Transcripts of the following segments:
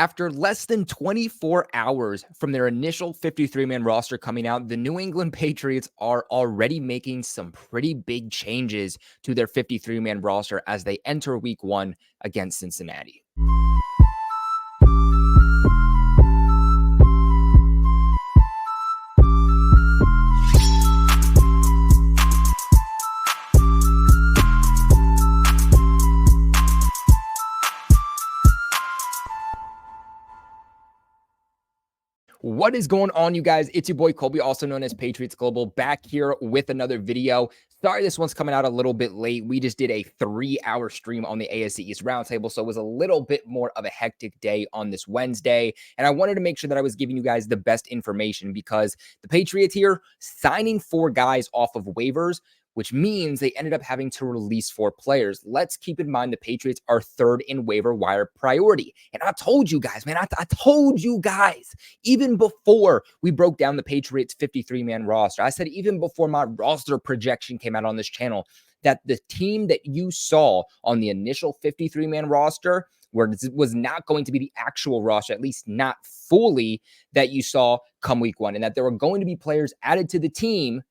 After less than 24 hours from their initial 53-man roster coming out, the New England Patriots are already making some pretty big changes to their 53-man roster as they enter week 1 against Cincinnati. What is going on, you guys? It's your boy Colby, also known as Patriots Global, back here with another video. Sorry, this one's coming out a little bit late. We just did a 3-hour stream on the AFC East Roundtable, so it was a little bit more of a hectic day on this Wednesday. And I wanted to make sure that I was giving you guys the best information because the Patriots here signing 4 guys off of waivers, which means they ended up having to release 4 players. Let's keep in mind the Patriots are 3rd in waiver wire priority. And I told you guys, man, I told you guys, even before we broke down the Patriots 53-man roster, I said even before my roster projection came out on this channel, that the team that you saw on the initial 53-man roster where it was not going to be the actual roster, at least not fully, that you saw come week 1, and that there were going to be players added to the team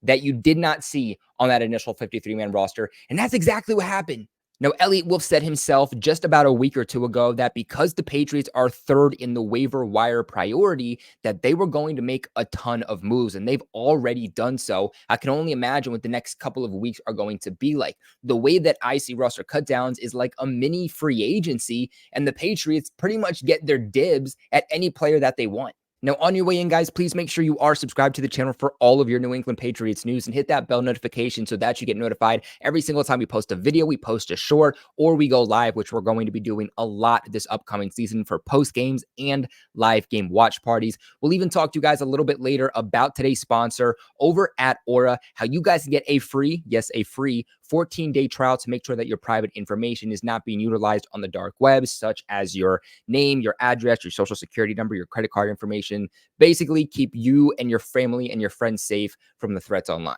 that you did not see on that initial 53-man roster. And that's exactly what happened. Now, Elliott Wolf said himself just about a week or 2 ago that because the Patriots are 3rd in the waiver wire priority, that they were going to make a ton of moves, and they've already done so. I can only imagine what the next couple of weeks are going to be like. The way that I see roster cutdowns is like a mini free agency, and the Patriots pretty much get their dibs at any player that they want. Now, on your way in, guys, please make sure you are subscribed to the channel for all of your New England Patriots news and hit that bell notification so that you get notified every single time we post a video, we post a short, or we go live, which we're going to be doing a lot this upcoming season for post games and live game watch parties. We'll even talk to you guys a little bit later about today's sponsor over at Aura, how you guys can get a free, yes, a free 14-day trial to make sure that your private information is not being utilized on the dark web, such as your name, your address, your social security number, your credit card information. Basically, keep you and your family and your friends safe from the threats online.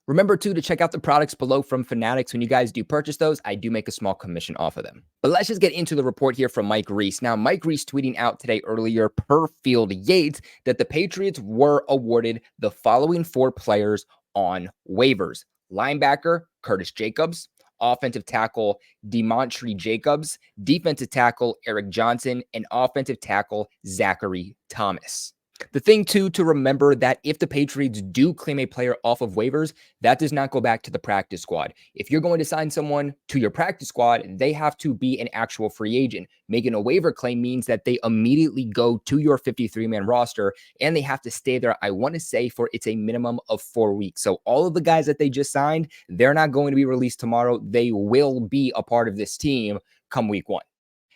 Remember, too, to check out the products below from Fanatics. When you guys do purchase those, I do make a small commission off of them. But let's just get into the report here from Mike Reese. Now, Mike Reese tweeting out today earlier per Field Yates that the Patriots were awarded the following 4 players on waivers. Linebacker, Curtis Jacobs. Offensive tackle, Demontrey Jacobs. Defensive tackle, Eric Johnson. And offensive tackle, Zachary Thomas. The thing, too, to remember that if the Patriots do claim a player off of waivers, that does not go back to the practice squad. If you're going to sign someone to your practice squad, they have to be an actual free agent. Making a waiver claim means that they immediately go to your 53-man roster, and they have to stay there, I want to say, for it's a minimum of 4 weeks. So all of the guys that they just signed, they're not going to be released tomorrow. They will be a part of this team come week 1.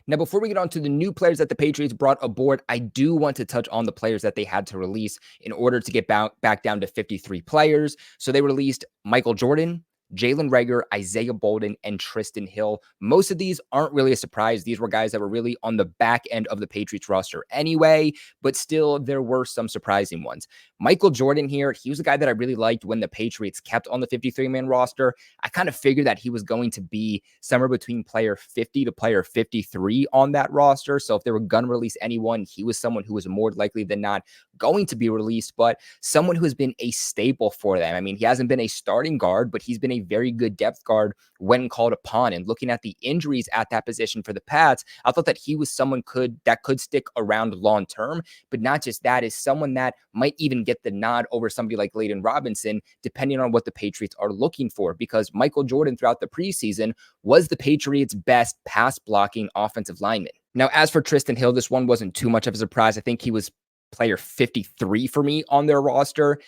Now, before we get on to the new players that the Patriots brought aboard, I do want to touch on the players that they had to release in order to get back down to 53 players. So they released Michael Jordan, Jalen Reagor, Isaiah Bolden, and Trysten Hill. Most of these aren't really a surprise. These were guys that were really on the back end of the Patriots roster anyway, but still there were some surprising ones. Michael Jordan here, he was a guy that I really liked when the Patriots kept on the 53-man roster. I kind of figured that he was going to be somewhere between player 50 to player 53 on that roster. So if they were going to release anyone, he was someone who was more likely than not going to be released, but someone who has been a staple for them. I mean, he hasn't been a starting guard, but he's been a very good depth guard when called upon. And looking at the injuries at that position for the Pats, I thought that he was someone that could stick around long term, but not just that, is someone that might even get the nod over somebody like Layden Robinson, depending on what the Patriots are looking for, because Michael Jordan throughout the preseason was the Patriots' best pass blocking offensive lineman. Now, as for Trysten Hill, this one wasn't too much of a surprise. I think he was player 53 for me on their roster.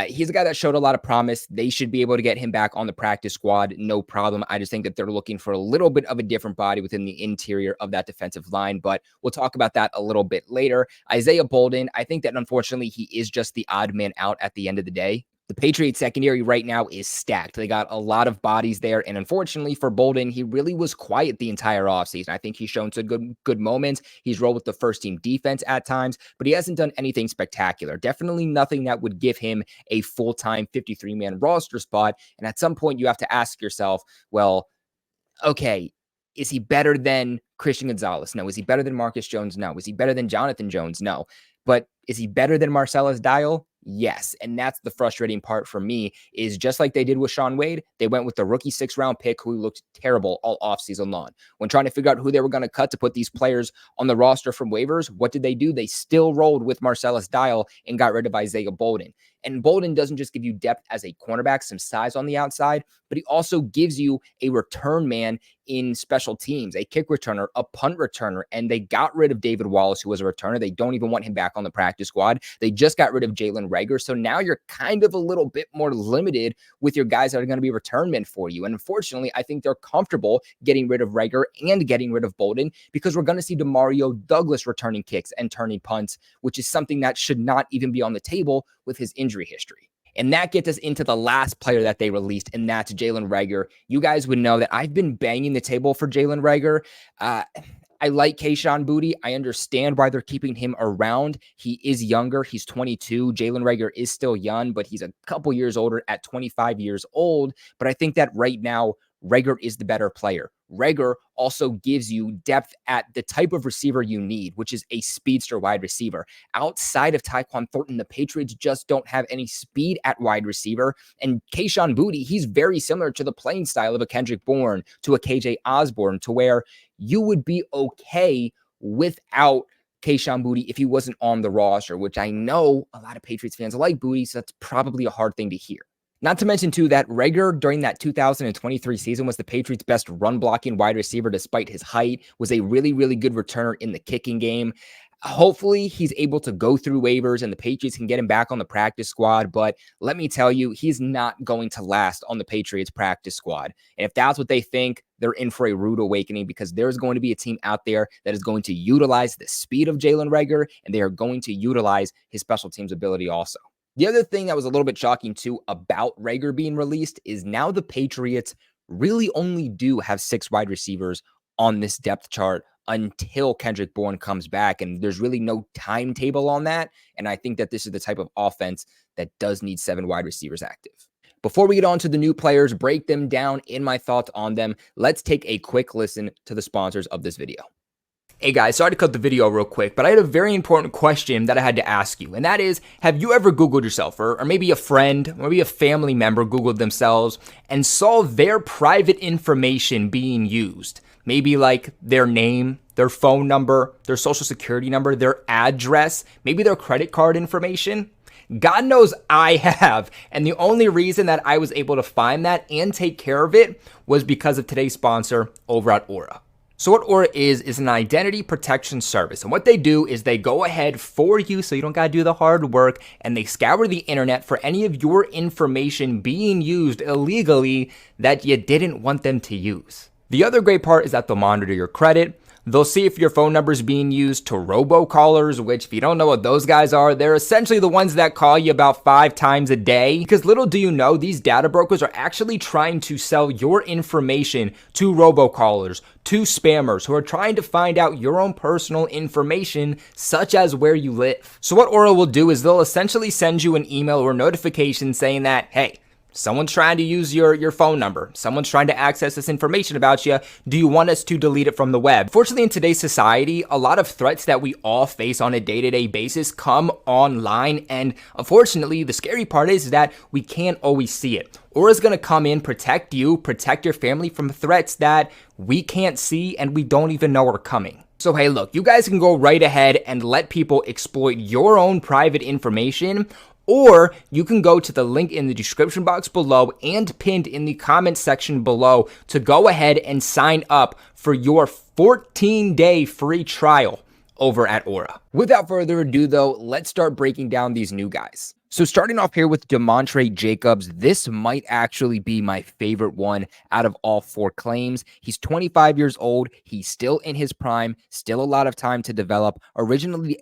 He's a guy that showed a lot of promise. They should be able to get him back on the practice squad, no problem. I just think that they're looking for a little bit of a different body within the interior of that defensive line, but we'll talk about that a little bit later. Isaiah Bolden, I think that unfortunately he is just the odd man out at the end of the day. The Patriots secondary right now is stacked. They got a lot of bodies there. And unfortunately for Bolden, he really was quiet the entire offseason. I think he's shown some good moments. He's rolled with the first team defense at times, but he hasn't done anything spectacular. Definitely nothing that would give him a full-time 53-man roster spot. And at some point you have to ask yourself, well, okay, Is he better than Christian Gonzalez? No. Is he better than Marcus Jones? No. Is he better than Jonathan Jones? No. But is he better than Marcellus Dial? Yes. And that's the frustrating part for me, is just like they did with Shaun Wade, they went with the rookie 6th-round pick who looked terrible all offseason long. When trying to figure out who they were going to cut to put these players on the roster from waivers, what did they do? They still rolled with Marcellus Dial and got rid of Isaiah Bolden. And Bolden doesn't just give you depth as a cornerback, some size on the outside, but he also gives you a return man in special teams, a kick returner, a punt returner, and they got rid of David Wallace, who was a returner. They don't even want him back on the practice squad. They just got rid of Jalen Reagor. So now you're kind of a little bit more limited with your guys that are going to be return men for you. And unfortunately, I think they're comfortable getting rid of Reagor and getting rid of Bolden, because we're going to see Demario Douglas returning kicks and turning punts, which is something that should not even be on the table with his injury history. And that gets us into the last player that they released, and that's Jalen Reagor. You guys would know that I've been banging the table for Jalen Reagor. I like Kayshon Boutte. I understand why they're keeping him around. He is younger. He's 22. Jalen Reagor is still young, but he's a couple years older at 25 years old. But I think that right now, Reagor is the better player. Reagor also gives you depth at the type of receiver you need, which is a speedster wide receiver. Outside of Tyquan Thornton, the Patriots just don't have any speed at wide receiver. And Kayshon Boutte, he's very similar to the playing style of a Kendrick Bourne, to a KJ Osborne, to where you would be okay without Kayshon Boutte if he wasn't on the roster, which I know a lot of Patriots fans like Boutte, so that's probably a hard thing to hear. Not to mention, too, that Reagor during that 2023 season was the Patriots' best run-blocking wide receiver despite his height, was a really, really good returner in the kicking game. Hopefully, he's able to go through waivers and the Patriots can get him back on the practice squad. But let me tell you, he's not going to last on the Patriots practice squad. And if that's what they think, they're in for a rude awakening, because there's going to be a team out there that is going to utilize the speed of Jalen Reagor, and they are going to utilize his special teams ability also. The other thing that was a little bit shocking, too, about Reagor being released is now the Patriots really only do have 6 wide receivers on this depth chart until Kendrick Bourne comes back, and there's really no timetable on that, and I think that this is the type of offense that does need 7 wide receivers active. Before we get on to the new players, break them down in my thoughts on them, let's take a quick listen to the sponsors of this video. Hey guys, sorry to cut the video real quick, but I had a very important question that I had to ask you, and that is, have you ever Googled yourself, or maybe a friend, or maybe a family member Googled themselves and saw their private information being used? Maybe like their name, their phone number, their social security number, their address, maybe their credit card information? God knows I have, and the only reason that I was able to find that and take care of it was because of today's sponsor over at Aura. So what Aura is an identity protection service. And what they do is they go ahead for you, so you don't got to do the hard work, and they scour the internet for any of your information being used illegally that you didn't want them to use. The other great part is that they'll monitor your credit. They'll see if your phone number is being used to robocallers, which if you don't know what those guys are, they're essentially the ones that call you about 5 times a day. Because little do you know, these data brokers are actually trying to sell your information to robocallers, to spammers who are trying to find out your own personal information, such as where you live. So what Aura will do is they'll essentially send you an email or notification saying that, hey, someone's trying to use your phone number. Someone's trying to access this information about you. Do you want us to delete it from the web? Fortunately, in today's society, a lot of threats that we all face on a day-to-day basis come online. And unfortunately, the scary part is that we can't always see it. Aura's going to come in, protect you, protect your family from threats that we can't see and we don't even know are coming. So hey, look, you guys can go right ahead and let people exploit your own private information, or you can go to the link in the description box below and pinned in the comment section below to go ahead and sign up for your 14-day free trial over at Aura. Without further ado though, let's start breaking down these new guys. So starting off here with Demontrey Jacobs, this might actually be my favorite one out of all 4 claims. He's 25 years old. He's still in his prime, still a lot of time to develop. Originally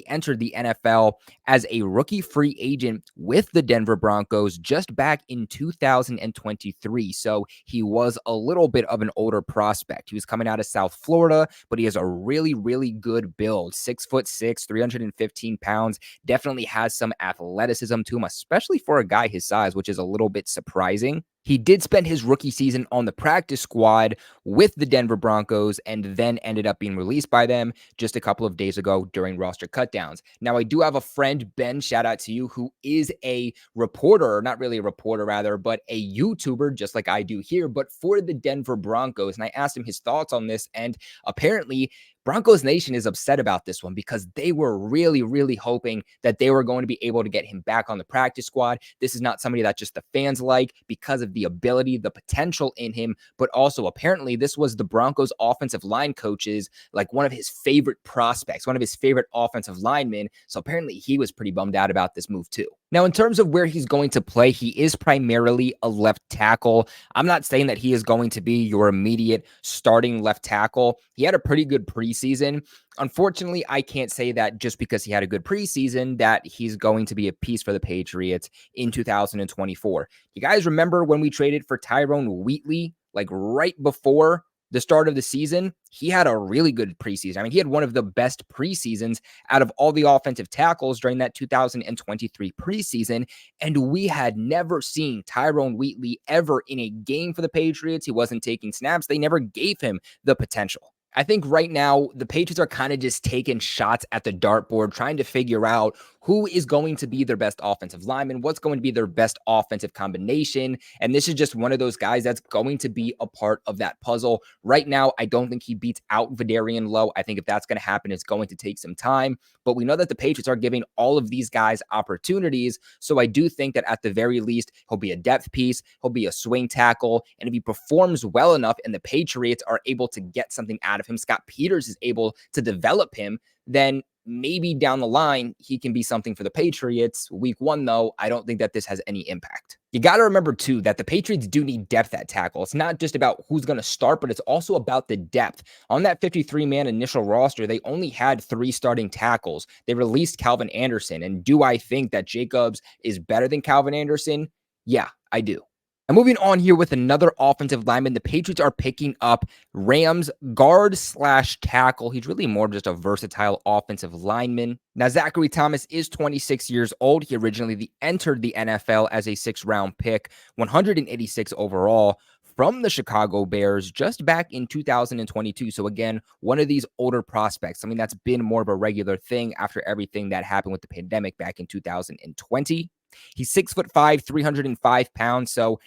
entered the NFL as a rookie free agent with the Denver Broncos just back in 2023. So he was a little bit of an older prospect. He was coming out of South Florida, but he has a really, really good build. 6'6", 315 pounds, definitely has some athleticism athleticism to him, especially for a guy his size, which is a little bit surprising. He did spend his rookie season on the practice squad with the Denver Broncos and then ended up being released by them just a couple of days ago during roster cutdowns. Now, I do have a friend, Ben, shout out to you, who is a reporter, or not really a reporter rather, but a YouTuber, just like I do here, but for the Denver Broncos. And I asked him his thoughts on this, and apparently Broncos Nation is upset about this one because they were really, really hoping that they were going to be able to get him back on the practice squad. This is not somebody that just the fans like because of the ability, the potential in him, but also apparently this was the Broncos offensive line coach's, like one of his favorite prospects, one of his favorite offensive linemen. So apparently he was pretty bummed out about this move too. Now, in terms of where he's going to play, he is primarily a left tackle. I'm not saying that he is going to be your immediate starting left tackle. He had a pretty good preseason. Unfortunately, I can't say that just because he had a good preseason that he's going to be a piece for the Patriots in 2024. You guys remember when we traded for Tyrone Wheatley, like right before the start of the season? He had a really good preseason. I mean, he had one of the best preseasons out of all the offensive tackles during that 2023 preseason. And we had never seen Tyrone Wheatley ever in a game for the Patriots. He wasn't taking snaps. They never gave him the potential. I think right now the Patriots are kind of just taking shots at the dartboard, trying to figure out who is going to be their best offensive lineman, what's going to be their best offensive combination. And this is just one of those guys that's going to be a part of that puzzle. Right now, I don't think he beats out Vidarian Lowe. I think if that's going to happen, it's going to take some time. But we know that the Patriots are giving all of these guys opportunities. So I do think that at the very least, he'll be a depth piece, he'll be a swing tackle. And if he performs well enough and the Patriots are able to get something out of him, Scott Peters is able to develop him, then maybe down the line, he can be something for the Patriots. Week 1, though, I don't think that this has any impact. You got to remember, too, that the Patriots do need depth at tackle. It's not just about who's going to start, but it's also about the depth. On that 53-man initial roster, they only had 3 starting tackles. They released Calvin Anderson. And do I think that Jacobs is better than Calvin Anderson? Yeah, I do. And moving on here with another offensive lineman, the Patriots are picking up Rams guard/tackle. He's really more just a versatile offensive lineman. Now, Zachary Thomas is 26 years old. He originally entered the NFL as a 6th-round pick, 186 overall, from the Chicago Bears just back in 2022. So again, one of these older prospects. I mean, that's been more of a regular thing after everything that happened with the pandemic back in 2020. He's 6'5", 305 pounds. So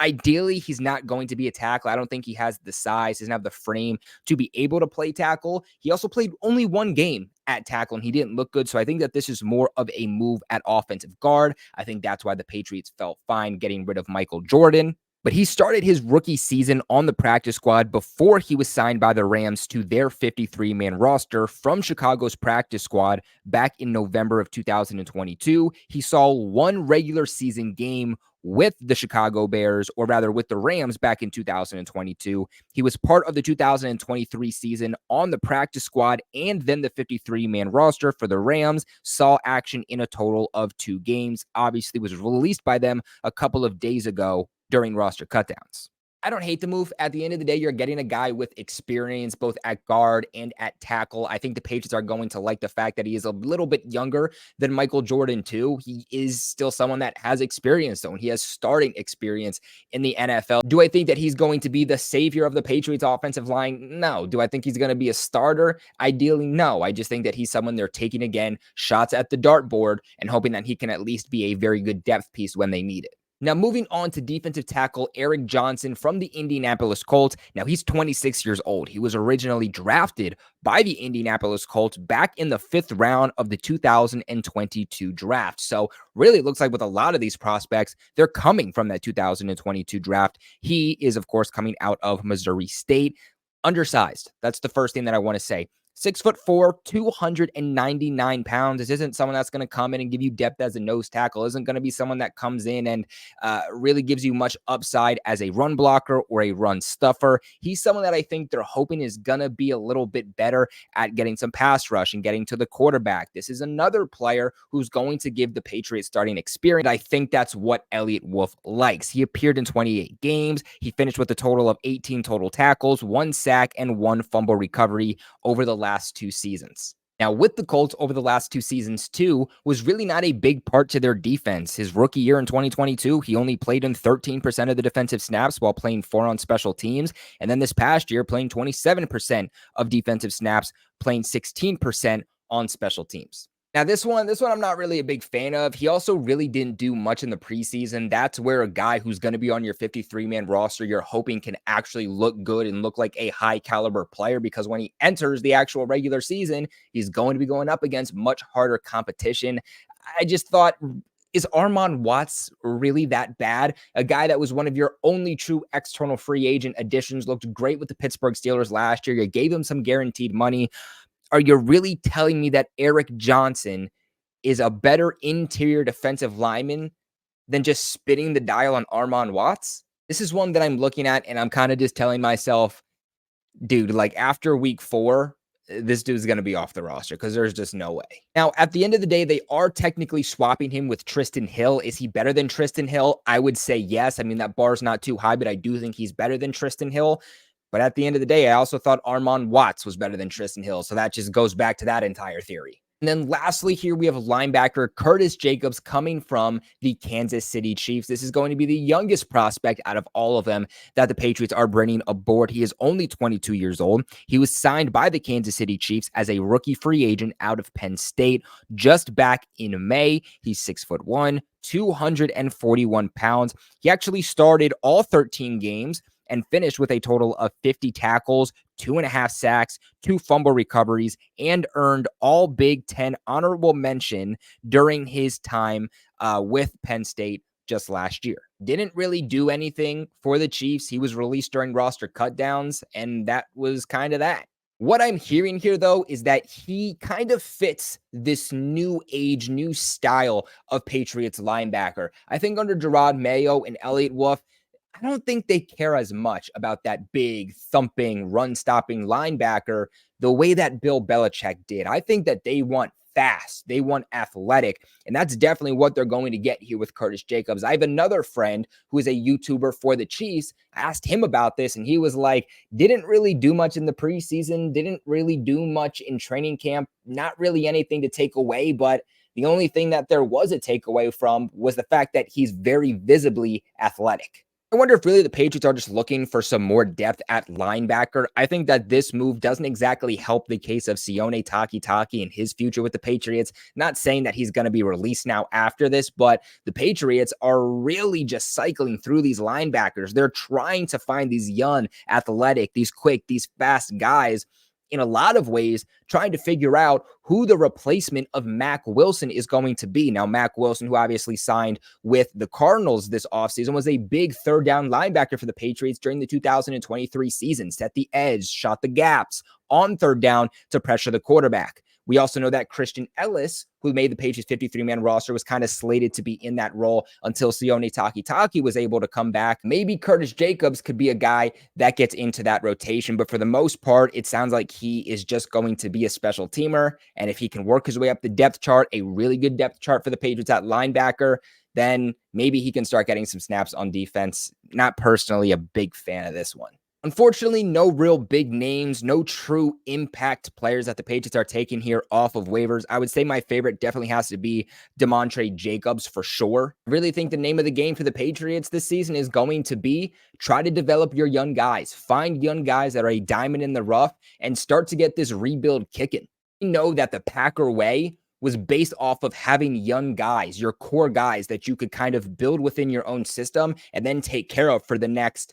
ideally, he's not going to be a tackle. I don't think he has the size, he doesn't have the frame to be able to play tackle. He also played only 1 game at tackle, and he didn't look good. So I think that this is more of a move at offensive guard. I think that's why the Patriots felt fine getting rid of Michael Jordan. But he started his rookie season on the practice squad before he was signed by the Rams to their 53-man roster from Chicago's practice squad back in November of 2022. He saw 1 regular season game with the Chicago Bears, or rather with the Rams back in 2022. He was part of the 2023 season on the practice squad and then the 53-man roster for the Rams, saw action in a total of 2 games, obviously was released by them a couple of days ago during roster cutdowns. I don't hate the move. At the end of the day, you're getting a guy with experience both at guard and at tackle. I think the Patriots are going to like the fact that he is a little bit younger than Michael Jordan, too. He is still someone that has experience, though, and he has starting experience in the NFL. Do I think that he's going to be the savior of the Patriots offensive line? No. Do I think he's going to be a starter? Ideally, no. I just think that he's someone they're taking, again, shots at the dartboard and hoping that he can at least be a very good depth piece when they need it. Now, moving on to defensive tackle Eric Johnson from the Indianapolis Colts. Now, he's 26 years old. He was originally drafted by the Indianapolis Colts back in the 5th round of the 2022 draft. So really it looks like with a lot of these prospects, they're coming from that 2022 draft. He is, of course, coming out of Missouri State. Undersized. That's the first thing that I want to say. 6'4", 299 pounds. This isn't someone that's going to come in and give you depth as a nose tackle. Isn't going to be someone that comes in and really gives you much upside as a run blocker or a run stuffer. He's someone that I think they're hoping is going to be a little bit better at getting some pass rush and getting to the quarterback. This is another player who's going to give the Patriots starting experience. I think that's what Elliott Wolf likes. He appeared in 28 games. He finished with a total of 18 total tackles, 1 sack, and 1 fumble recovery over the last 2 seasons. Now, with the Colts over the last 2 seasons, too, was really not a big part to their defense. His rookie year in 2022, he only played in 13% of the defensive snaps while playing 4 on special teams. And then this past year, playing 27% of defensive snaps, playing 16% on special teams. Now, this one I'm not really a big fan of. He also really didn't do much in the preseason. That's where a guy who's going to be on your 53-man roster, you're hoping can actually look good and look like a high caliber player, because when he enters the actual regular season, he's going to be going up against much harder competition. I just thought, is Arman Watts really that bad? A guy that was one of your only true external free agent additions, looked great with the Pittsburgh Steelers last year. You gave him some guaranteed money. Are you really telling me that Eric Johnson is a better interior defensive lineman than just spinning the dial on Arman Watts? This is one that I'm looking at, and I'm kind of just telling myself, dude, like after week 4, this dude's going to be off the roster because there's just no way. Now, at the end of the day, they are technically swapping him with Trysten Hill. Is he better than Trysten Hill? I would say yes. I mean, that bar's not too high, but I do think he's better than Trysten Hill. But at the end of the day, I also thought Arman Watts was better than Trysten Hill. So that just goes back to that entire theory. And then lastly, here we have linebacker Curtis Jacobs coming from the Kansas City Chiefs. This is going to be the youngest prospect out of all of them that the Patriots are bringing aboard. He is only 22 years old. He was signed by the Kansas City Chiefs as a rookie free agent out of Penn State just back in May. He's 6'1", 241 pounds. He actually started all 13 games and finished with a total of 50 tackles, 2.5 sacks, 2 fumble recoveries, and earned all Big Ten honorable mention during his time with Penn State just last year. Didn't really do anything for the Chiefs. He was released during roster cutdowns, and that was kind of that. What I'm hearing here, though, is that he kind of fits this new age, new style of Patriots linebacker. I think under Gerard Mayo and Elliott Wolf, I don't think they care as much about that big, thumping, run-stopping linebacker the way that Bill Belichick did. I think that they want fast. They want athletic. And that's definitely what they're going to get here with Curtis Jacobs. I have another friend who is a YouTuber for the Chiefs. I asked him about this, and he was like, didn't really do much in the preseason, didn't really do much in training camp, not really anything to take away, but the only thing that there was a takeaway from was the fact that he's very visibly athletic. I wonder if really the Patriots are just looking for some more depth at linebacker. I think that this move doesn't exactly help the case of Sione Takitaki and his future with the Patriots. Not saying that he's going to be released now after this, but the Patriots are really just cycling through these linebackers. They're trying to find these young, athletic, these quick, these fast guys, in a lot of ways, trying to figure out who the replacement of Mack Wilson is going to be. Now, Mack Wilson, who obviously signed with the Cardinals this offseason, was a big third down linebacker for the Patriots during the 2023 season, set the edge, shot the gaps on third down to pressure the quarterback. We also know that Christian Ellis, who made the Patriots 53-man roster, was kind of slated to be in that role until Sione Takitaki was able to come back. Maybe Curtis Jacobs could be a guy that gets into that rotation, but for the most part, it sounds like he is just going to be a special teamer. And if he can work his way up the depth chart, a really good depth chart for the Patriots at linebacker, then maybe he can start getting some snaps on defense. Not personally a big fan of this one. Unfortunately, no real big names, no true impact players that the Patriots are taking here off of waivers. I would say my favorite definitely has to be Demontrey Jacobs for sure. I really think the name of the game for the Patriots this season is going to be try to develop your young guys. Find young guys that are a diamond in the rough and start to get this rebuild kicking. We know that the Packer way was based off of having young guys, your core guys that you could kind of build within your own system and then take care of for the next,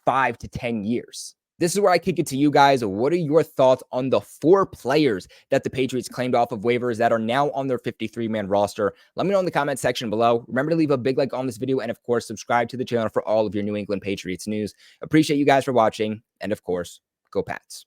5 to 10 years. This is where I kick it to you guys. What are your thoughts on the 4 players that the Patriots claimed off of waivers that are now on their 53-man roster? Let me know in the comment section below. Remember to leave a big like on this video and, of course, subscribe to the channel for all of your New England Patriots news. Appreciate you guys for watching. And, of course, go Pats.